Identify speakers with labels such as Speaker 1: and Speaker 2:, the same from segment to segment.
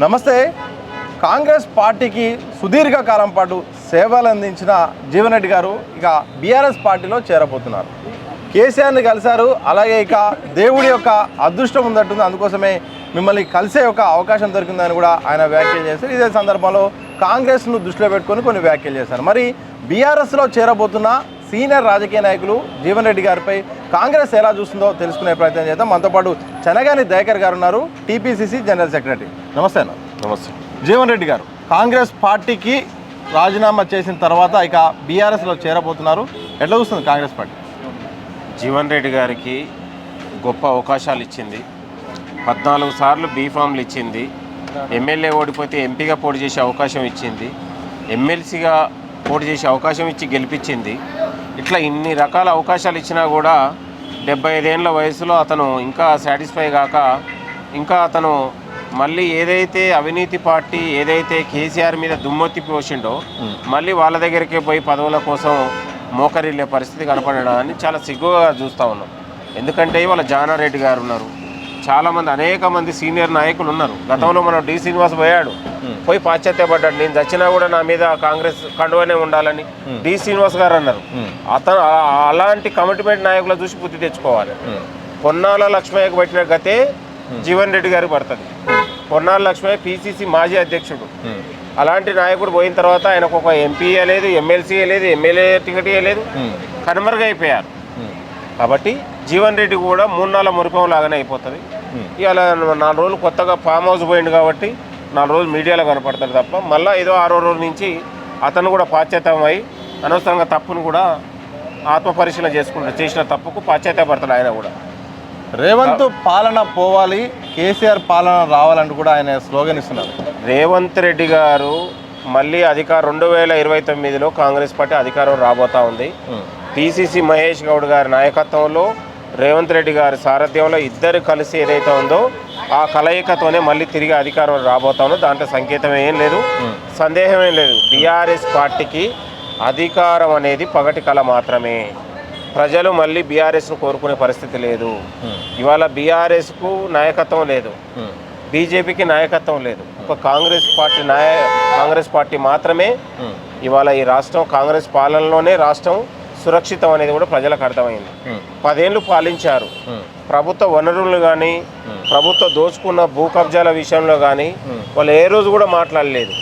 Speaker 1: నమస్తే. కాంగ్రెస్ పార్టీకి సుదీర్ఘకాలం పాటు సేవలు అందించిన జీవన్ రెడ్డి గారు ఇక బీఆర్ఎస్ పార్టీలో చేరబోతున్నారు. కేసీఆర్ని కలిశారు. అలాగే ఇక దేవుడి యొక్క అదృష్టం ఉందంటుంది, అందుకోసమే మిమ్మల్ని కలిసే ఒక అవకాశం దొరికిందని కూడా ఆయన వ్యాఖ్యలు చేశారు. ఇదే సందర్భంలో కాంగ్రెస్ను దృష్టిలో పెట్టుకొని కొన్ని వ్యాఖ్యలు చేశారు. మరి బీఆర్ఎస్లో చేరబోతున్న సీనియర్ రాజకీయ నాయకులు జీవన్ రెడ్డి గారిపై కాంగ్రెస్ ఎలా చూస్తుందో తెలుసుకునే ప్రయత్నం చేద్దాం. మనతో పాటు చెనగాని దయాకర్ గారు ఉన్నారు, టీపీసీసీ జనరల్ సెక్రటరీ. నమస్తే అన్న.
Speaker 2: నమస్తే.
Speaker 1: జీవన్ రెడ్డి గారు కాంగ్రెస్ పార్టీకి రాజీనామా చేసిన తర్వాత ఇక బీఆర్ఎస్లో చేరబోతున్నారు. ఎట్లా చూస్తుంది కాంగ్రెస్ పార్టీ?
Speaker 2: జీవన్ రెడ్డి గారికి గొప్ప అవకాశాలు ఇచ్చింది. 14 సార్లు బీఫామ్లు ఇచ్చింది. ఎమ్మెల్యే ఓడిపోతే ఎంపీగా పోటీ చేసే అవకాశం ఇచ్చింది. ఎమ్మెల్సీగా పోటీ చేసే అవకాశం ఇచ్చి గెలిపించింది. ఇట్లా ఇన్ని రకాల అవకాశాలు ఇచ్చినా కూడా 75 ఏళ్ళ వయసులో అతను ఇంకా సాటిస్ఫై కాక ఇంకా అతను మళ్ళీ ఏదైతే అవినీతి పార్టీ ఏదైతే కేసీఆర్ మీద దుమ్మెత్తి పోసిండో మళ్ళీ వాళ్ళ దగ్గరికే పోయి పదవుల కోసం మోకరిల్లే పరిస్థితి కనపడడాన్ని చాలా సిగ్గుగా చూస్తూ ఉన్నాం. ఎందుకంటే ఇవాళ జానారెడ్డి గారు ఉన్నారు, చాలామంది అనేక మంది సీనియర్ నాయకులు ఉన్నారు. గతంలో మనం డి శ్రీనివాస్ పోయి పాశ్చాత్యపడ్డాడు. నేను చచ్చినా కూడా నా మీద కాంగ్రెస్ కండువనే ఉండాలని డి శ్రీనివాస్ గారు అన్నారు. అతను అలాంటి కమిట్మెంట్ నాయకులు చూసి బుద్ధి తెచ్చుకోవాలి. పొన్నాల లక్ష్మయ్యకు పెట్టిన గతే జీవన్ రెడ్డి గారికి పడుతుంది. పొన్నాల లక్ష్మయ్య పిసిసి మాజీ అధ్యక్షుడు. అలాంటి నాయకుడు పోయిన తర్వాత ఆయనకు ఒక ఎంపీ లేదు, ఎమ్మెల్సీ లేదు, ఎమ్మెల్యే టికెట్ లేదు, కనుమరుగైపోయారు. కాబట్టి జీవన్ రెడ్డి కూడా 3 నెలల మురిపం లాగానే అయిపోతుంది. ఇవాళ 4 రోజులు కొత్తగా ఫామ్ హౌస్ పోయింది కాబట్టి 4 రోజులు మీడియాలో కనపడతాడు తప్ప మళ్ళీ ఏదో 6వ రోజు నుంచి అతను కూడా పాశ్చాత్యమై అనవసరంగా తప్పును కూడా ఆత్మపరిశీలన చేసుకుంటాడు. చేసిన తప్పుకు పాశ్చాత్యపడతాడు ఆయన కూడా.
Speaker 1: రేవంత్ పాలన పోవాలి, కేసీఆర్ పాలన రావాలంటూ కూడా ఆయన స్లోగన్ ఇస్తున్నారు.
Speaker 2: రేవంత్ రెడ్డి గారు మళ్ళీ 2029లో కాంగ్రెస్ పార్టీ అధికారం రాబోతా ఉంది. పిసిసి మహేష్ గౌడ్ గారి నాయకత్వంలో రేవంత్ రెడ్డి గారి సారథ్యంలో ఇద్దరు కలిసి ఏదైతే ఉందో ఆ కలయికతోనే మళ్ళీ తిరిగి అధికారం రాబోతాను. దాంట్లో సంకేతం ఏం లేదు, సందేహం ఏం లేదు. బీఆర్ఎస్ పార్టీకి అధికారం అనేది పగటి కళ మాత్రమే. ప్రజలు మళ్ళీ బీఆర్ఎస్ను కోరుకునే పరిస్థితి లేదు. ఇవాళ బీఆర్ఎస్కు నాయకత్వం లేదు, బీజేపీకి నాయకత్వం లేదు. ఒక కాంగ్రెస్ పార్టీ మాత్రమే ఇవాళ ఈ రాష్ట్రం, కాంగ్రెస్ పాలనలోనే రాష్ట్రం సురక్షితం అనేది కూడా ప్రజలకు అర్థమైంది. 10 ఏళ్ళు పాలించారు. ప్రభుత్వ వనరులు కానీ ప్రభుత్వ దోచుకున్న భూ కబ్జాల విషయంలో కానీ వాళ్ళు ఏ రోజు కూడా మాట్లాడలేదు.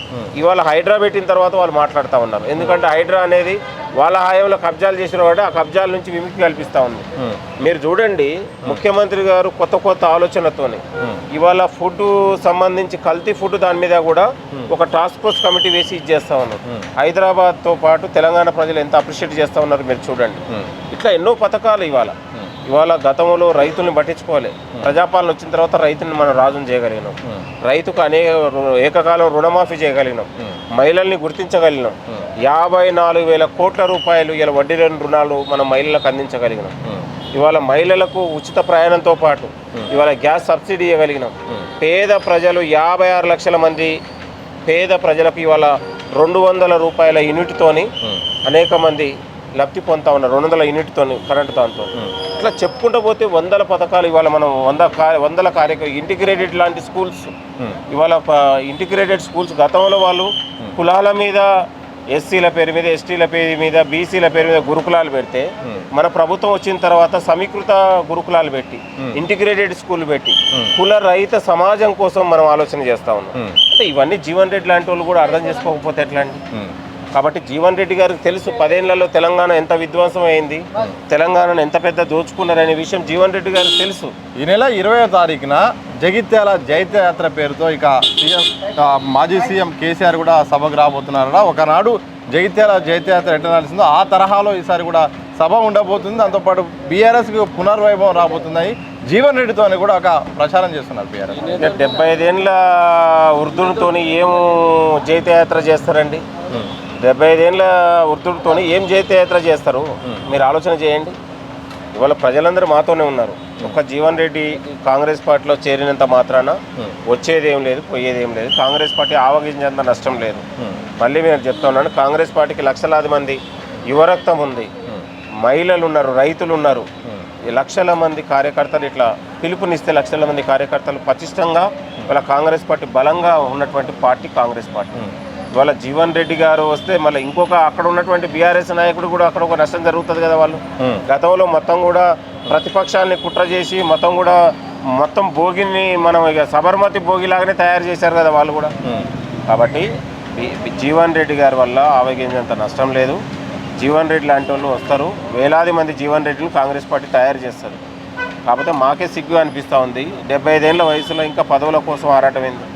Speaker 2: ఇవాళ హైడ్రా పెట్టిన తర్వాత వాళ్ళు మాట్లాడుతూ ఉన్నారు. ఎందుకంటే హైడ్రా అనేది వాళ్ళ హాయంలో కబ్జాలు చేసిన వాడు ఆ కబ్జాల నుంచి విముక్తి కల్పిస్తూ ఉంది. మీరు చూడండి, ముఖ్యమంత్రి గారు కొత్త ఆలోచనతోనే ఇవాళ ఫుడ్ సంబంధించి కల్తీ ఫుడ్ దాని మీద కూడా ఒక టాస్క్ ఫోర్స్ కమిటీ వేసి ఇచ్చేస్తూ ఉన్నారు. హైదరాబాద్తో పాటు తెలంగాణ ప్రజలు ఎంత అప్రిషియేట్ చేస్తూ ఉన్నారు మీరు చూడండి. ఇట్లా ఎన్నో పథకాలు ఇవాళ గతంలో రైతుల్ని పట్టించుకోవాలి. ప్రజాపాలన వచ్చిన తర్వాత రైతుని మనం రాజుని చేయగలిగినాం. రైతుకు ఏకకాలం రుణమాఫీ చేయగలిగినాం. మహిళల్ని గుర్తించగలిగినాం. 54,000 కోట్ల రూపాయలు ఇలా వడ్డీ లేని రుణాలు మనం మహిళలకు అందించగలిగినాం. ఇవాళ మహిళలకు ఉచిత ప్రయాణంతో పాటు ఇవాళ గ్యాస్ సబ్సిడీ ఇవ్వగలిగినాం. పేద ప్రజలు 56 లక్షల మంది పేద ప్రజలకు ఇవాళ 200 రూపాయల యూనిట్తోని అనేక మంది లబ్ధి పొందుతా ఉన్నారు. 200 యూనిట్తో కరెంటు దాంతో. ఇట్లా చెప్పుకుంటూ పోతే 100 పథకాలు ఇవాళ మనం 100 కార్యక్రమం. ఇంటిగ్రేటెడ్ లాంటి స్కూల్స్ ఇవాళ ఇంటిగ్రేటెడ్ స్కూల్స్ గతంలో వాళ్ళు కులాల మీద, ఎస్సీల పేరు మీద, ఎస్టీల పేరు మీద, బీసీల పేరు మీద గురుకులాలు పెడితే మన ప్రభుత్వం వచ్చిన తర్వాత సమీకృత గురుకులాలు పెట్టి ఇంటిగ్రేటెడ్ స్కూల్ పెట్టి కుల రహిత సమాజం కోసం మనం ఆలోచన చేస్తూ ఉన్నాం. అంటే ఇవన్నీ జీవన్ రెడ్డి లాంటి వాళ్ళు కూడా అర్థం చేసుకోకపోతే ఎట్లా అండి? కాబట్టి జీవన్ రెడ్డి గారికి తెలుసు 10 ఏళ్లలో తెలంగాణ ఎంత విధ్వంసం అయింది, తెలంగాణను ఎంత పెద్ద దోచుకున్నారనే విషయం జీవన్ రెడ్డి గారికి తెలుసు.
Speaker 1: ఈ నెల 20వ తారీఖున జగిత్యాల జైత్యయాత్ర పేరుతో ఇక మాజీ సీఎం కేసీఆర్ కూడా సభకు రాబోతున్నారట. ఒకనాడు జగిత్యాల జైత్యయాత్ర ఎట్లా నడిచిందో ఆ తరహాలో ఈసారి కూడా సభ ఉండబోతుంది. దాంతోపాటు బీఆర్ఎస్కి పునర్వైభవం రాబోతున్నాయి. జీవన్ రెడ్డితో కూడా ఒక ప్రచారం చేస్తున్నారు బీఆర్ఎస్.
Speaker 2: 75 ఏళ్ళ ఉర్దూతో ఏం జైత్యయాత్ర చేస్తారండి? 75 ఏళ్ళ వృద్ధుడితో ఏం జైత్యయాత్ర చేస్తారు? మీరు ఆలోచన చేయండి. ఇవాళ ప్రజలందరూ మాతోనే ఉన్నారు. ఒక్క జీవన్ రెడ్డి కాంగ్రెస్ పార్టీలో చేరినంత మాత్రాన వచ్చేదేం లేదు, పోయేదేం లేదు. కాంగ్రెస్ పార్టీ ఆవగించేంత నష్టం లేదు. మళ్ళీ నేను చెప్తా ఉన్నాను, కాంగ్రెస్ పార్టీకి లక్షలాది మంది యువరక్తం ఉంది, మహిళలు ఉన్నారు, రైతులు ఉన్నారు. లక్షల మంది కార్యకర్తలు ఇట్లా పిలుపునిస్తే లక్షల మంది కార్యకర్తలు పటిష్టంగా ఇవాళ కాంగ్రెస్ పార్టీ బలంగా ఉన్నటువంటి పార్టీ కాంగ్రెస్ పార్టీ. ఇవాళ జీవన్ రెడ్డి గారు వస్తే మళ్ళీ ఇంకొక అక్కడ ఉన్నటువంటి బీఆర్ఎస్ నాయకుడు కూడా అక్కడ ఒక నష్టం జరుగుతుంది కదా. వాళ్ళు గతంలో మొత్తం కూడా ప్రతిపక్షాన్ని కుట్ర చేసి మొత్తం భోగిని మనం ఇక సబర్మతి భోగిలాగానే తయారు చేశారు కదా వాళ్ళు కూడా. కాబట్టి జీవన్ రెడ్డి గారి వల్ల ఆవగించేంత నష్టం లేదు. జీవన్ రెడ్డి లాంటి వాళ్ళు వస్తారు, వేలాది మంది జీవన్ రెడ్డిని కాంగ్రెస్ పార్టీ తయారు చేస్తారు. కాకపోతే మాకే సిగ్గు అనిపిస్తూ ఉంది. 75 ఏళ్ల వయసులో ఇంకా పదవుల కోసం ఆరాటం ఏంది?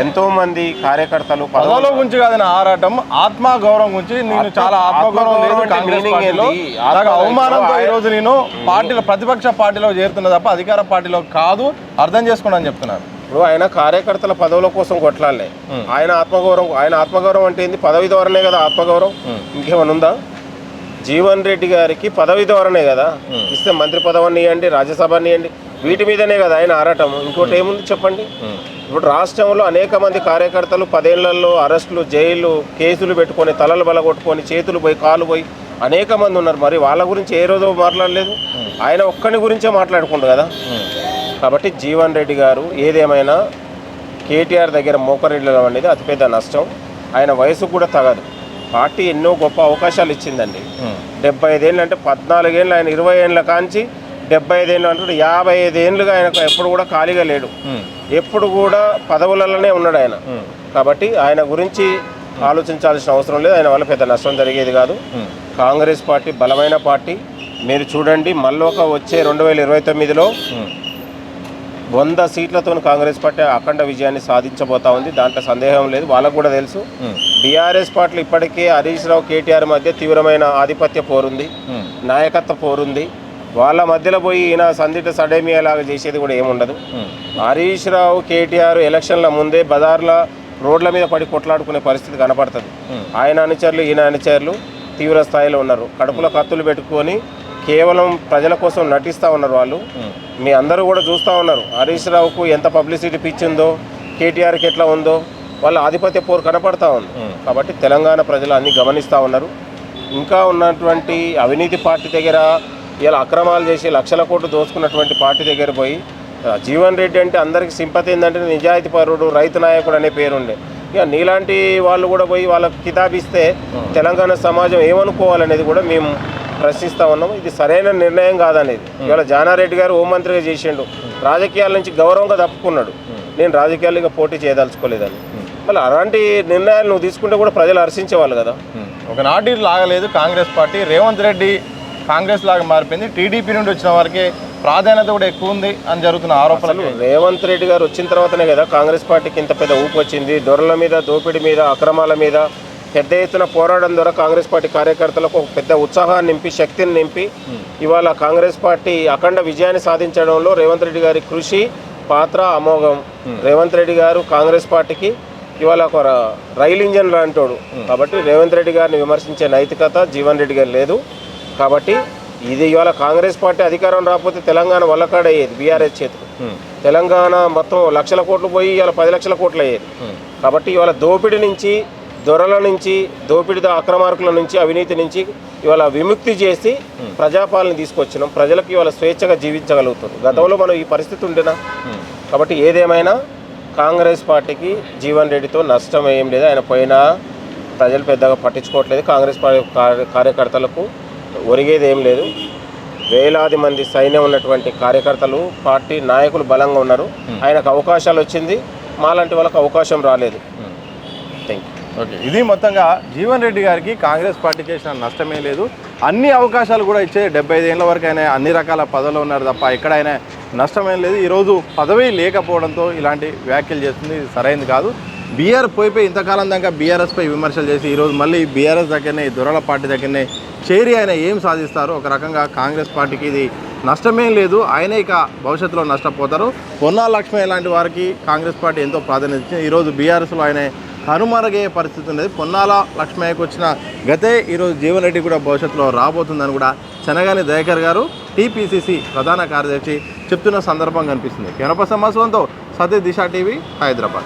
Speaker 2: ఎంతోమంది కార్యకర్తలు
Speaker 1: పదవుల గురించి కాదని ఆరాటం, ఆత్మగౌరవం గురించి. నేను చాలా ఆత్మగౌరవం లేదు కాంగ్రెస్ పార్టీలో, అవమానంతో ఈరోజు నేను పార్టీలో ప్రతిపక్ష పార్టీలో చేరుతున్నా తప్ప అధికార పార్టీలో కాదు, అర్థం చేసుకోండి అని చెప్తున్నాను.
Speaker 2: ఇప్పుడు ఆయన కార్యకర్తల పదవుల కోసం కొట్లాడలే. ఆయన ఆత్మగౌరవం అంటే ఏంది? పదవి ద్వారానే కదా ఆత్మగౌరవం. ఇంకేమైనా ఉందా? జీవన్ రెడ్డి గారికి పదవి ద్వారానే కదా ఇస్తే, మంత్రి పదవిని ఇవ్వండి, రాజ్యసభని ఇవ్వండి, వీటి మీదనే కదా ఆయన ఆరాటం. ఇంకోటి ఏముంది చెప్పండి? ఇప్పుడు రాష్ట్రంలో అనేక మంది కార్యకర్తలు 10 ఏళ్లలో అరెస్టులు, జైలు, కేసులు పెట్టుకొని, తలలు బలగొట్టుకొని, చేతులు పోయి కాలు పోయి అనేక మంది ఉన్నారు. మరి వాళ్ళ గురించి ఏ రోజు మాట్లాడలేదు. ఆయన ఒక్కని గురించే మాట్లాడుకుంటారు కదా. కాబట్టి జీవన్ రెడ్డి గారు ఏదేమైనా కేటీఆర్ దగ్గర మోకరిల్లడం అనేది అతిపెద్ద నష్టం. ఆయన వయసు కూడా తగదు. పార్టీ ఎన్నో గొప్ప అవకాశాలు ఇచ్చిందండి. 75 ఏళ్ళు అంటే 14 ఏళ్ళు, ఆయన 20 ఏళ్ళ కాంచి 75 ఏళ్ళు అంటే 55 ఏళ్ళుగా ఆయన ఎప్పుడు కూడా ఖాళీగా లేడు, ఎప్పుడు కూడా పదవులలోనే ఉన్నాడు ఆయన. కాబట్టి ఆయన గురించి ఆలోచించాల్సిన అవసరం లేదు. ఆయన వల్ల పెద్ద నష్టం జరిగేది కాదు. కాంగ్రెస్ పార్టీ బలమైన పార్టీ. మీరు చూడండి, మళ్ళొక వచ్చే 2029లో 100 సీట్లతో కాంగ్రెస్ పార్టీ అఖండ విజయాన్ని సాధించబోతా ఉంది. దాంట్లో సందేహం లేదు. వాళ్ళకు కూడా తెలుసు. బీఆర్ఎస్ పార్టీలు ఇప్పటికే హరీష్ రావు, కేటీఆర్ మధ్య తీవ్రమైన ఆధిపత్య పోరుంది, నాయకత్వ పోరుంది. వాళ్ళ మధ్యలో పోయి ఈయన సందిట సడేమియాలాగా చేసేది కూడా ఏముండదు. హరీష్ రావు, కేటీఆర్ ఎలక్షన్ల ముందే బజార్ల రోడ్ల మీద పడి కొట్లాడుకునే పరిస్థితి కనపడుతుంది. ఆయన అనుచరులు, ఈయన అనుచరులు తీవ్ర స్థాయిలో ఉన్నారు. కడుపులో కత్తులు పెట్టుకొని కేవలం ప్రజల కోసం నటిస్తూ ఉన్నారు వాళ్ళు. మీ అందరూ కూడా చూస్తూ ఉన్నారు హరీష్ రావుకు ఎంత పబ్లిసిటీ పిచ్చిందో, కేటీఆర్కి ఎట్లా ఉందో. వాళ్ళ ఆధిపత్య పోరు కనపడతా ఉంది. కాబట్టి తెలంగాణ ప్రజలు అన్నీ గమనిస్తూ ఉన్నారు. ఇంకా ఉన్నటువంటి అవినీతి పార్టీ దగ్గర, ఇలా అక్రమాలు చేసి లక్షల కోట్లు దోచుకున్నటువంటి పార్టీ దగ్గర పోయి జీవన్ రెడ్డి అంటే అందరికీ సింపతి ఏంటంటే నిజాయితీ పరుడు, రైతు నాయకుడు అనే పేరుండే. ఇక నీలాంటి వాళ్ళు కూడా పోయి వాళ్ళకి కితాబిస్తే తెలంగాణ సమాజం ఏమనుకోవాలనేది కూడా మేము ప్రశ్నిస్తూ ఉన్నాము. ఇది సరైన నిర్ణయం కాదనేది. ఇవాళ జానారెడ్డి గారు హోంమంత్రిగా చేసిండు, రాజకీయాల నుంచి గౌరవంగా తప్పుకున్నాడు. నేను రాజకీయాలుగా పోటీ చేయదలుచుకోలేదని. మళ్ళీ అలాంటి నిర్ణయాలు నువ్వు తీసుకుంటే కూడా ప్రజలు హర్షించేవాళ్ళు కదా.
Speaker 1: ఒకనాటి లాగలేదు కాంగ్రెస్ పార్టీ. రేవంత్ రెడ్డి కాంగ్రెస్ లాగా మారిపోయింది. టీడీపీ నుండి వచ్చిన వారికి ప్రాధాన్యత కూడా ఎక్కువ ఉంది అని జరుగుతున్న ఆరోపణలు.
Speaker 2: రేవంత్ రెడ్డి గారు వచ్చిన తర్వాతనే కదా కాంగ్రెస్ పార్టీకి ఇంత పెద్ద ఊపు వచ్చింది. దొరల మీద, దోపిడీ మీద, అక్రమాల మీద పెద్ద ఎత్తున పోరాడడం ద్వారా కాంగ్రెస్ పార్టీ కార్యకర్తలకు ఒక పెద్ద ఉత్సాహాన్ని నింపి, శక్తిని నింపి ఇవాళ కాంగ్రెస్ పార్టీ అఖండ విజయాన్ని సాధించడంలో రేవంత్ రెడ్డి గారి కృషి, పాత్ర అమోఘం. రేవంత్ రెడ్డి గారు కాంగ్రెస్ పార్టీకి ఇవాళ ఒక రైల్ ఇంజన్ లాంటోడు. కాబట్టి రేవంత్ రెడ్డి గారిని విమర్శించే నైతికత జీవన్ రెడ్డి గారు లేదు. కాబట్టి ఇది ఇవాళ కాంగ్రెస్ పార్టీ అధికారం రాకపోతే తెలంగాణ వల్లకాడయ్యేది బీఆర్ఎస్ చేతులు. తెలంగాణ మొత్తం లక్షల కోట్లు పోయి ఇవాళ 10 లక్షల కోట్లు అయ్యేది. కాబట్టి ఇవాళ దోపిడీ నుంచి, దొరల నుంచి, దోపిడీ అక్రమార్కుల నుంచి, అవినీతి నుంచి ఇవాళ విముక్తి చేసి ప్రజాపాలన తీసుకొచ్చినాం. ప్రజలకు ఇవాళ స్వేచ్ఛగా జీవించగలుగుతుంది. గతంలో మనం ఈ పరిస్థితి ఉండేనా? కాబట్టి ఏదేమైనా కాంగ్రెస్ పార్టీకి జీవన్ రెడ్డితో నష్టం ఏం లేదు. ఆయన పోయినా ప్రజలు పెద్దగా పట్టించుకోవట్లేదు. కాంగ్రెస్ కార్యకర్తలకు ఒరిగేది ఏం లేదు. వేలాది మంది సైన్యం ఉన్నటువంటి కార్యకర్తలు, పార్టీ నాయకులు బలంగా ఉన్నారు. ఆయనకు అవకాశాలు వచ్చింది, మాలాంటి వాళ్ళకు అవకాశం రాలేదు. Thank you.
Speaker 1: ఓకే, ఇది మొత్తంగా జీవన్ రెడ్డి గారికి కాంగ్రెస్ పార్టీ చేసిన నష్టమే లేదు. అన్ని అవకాశాలు కూడా ఇచ్చే 75 ఏళ్ళ వరకు ఆయన అన్ని రకాల పదవులు ఉన్నారు తప్ప ఎక్కడ ఆయన నష్టమేం లేదు. ఈరోజు పదవి లేకపోవడంతో ఇలాంటి వ్యాఖ్యలు చేస్తుంది, ఇది సరైనది కాదు. పోయిపోయి ఇంతకాలం దాకా బీఆర్ఎస్పై విమర్శలు చేసి ఈరోజు మళ్ళీ బీఆర్ఎస్ దగ్గరనే, దొరల పార్టీ దగ్గరనే చేరి ఆయన ఏం సాధిస్తారు? ఒక రకంగా కాంగ్రెస్ పార్టీకి ఇది నష్టమేం లేదు. ఆయనే ఇక భవిష్యత్తులో నష్టపోతారు. పొన్నాల లక్ష్మయ్య లాంటి వారికి కాంగ్రెస్ పార్టీ ఎంతో ప్రాధాన్యత ఇచ్చింది. ఈరోజు బీఆర్ఎస్లో ఆయన కనుమరుగయ్యే పరిస్థితి ఉండేది. పొన్నాల లక్ష్మయ్యకు వచ్చిన గతే ఈరోజు జీవన్ రెడ్డి కూడా భవిష్యత్తులో రాబోతుందని కూడా చెనగాని దయాకర్ గారు, టీపీసీసీ ప్రధాన కార్యదర్శి చెప్తున్న సందర్భం కనిపిస్తుంది. కెనప సమాసంతో సతీష్ దిశ టీవీ, హైదరాబాద్.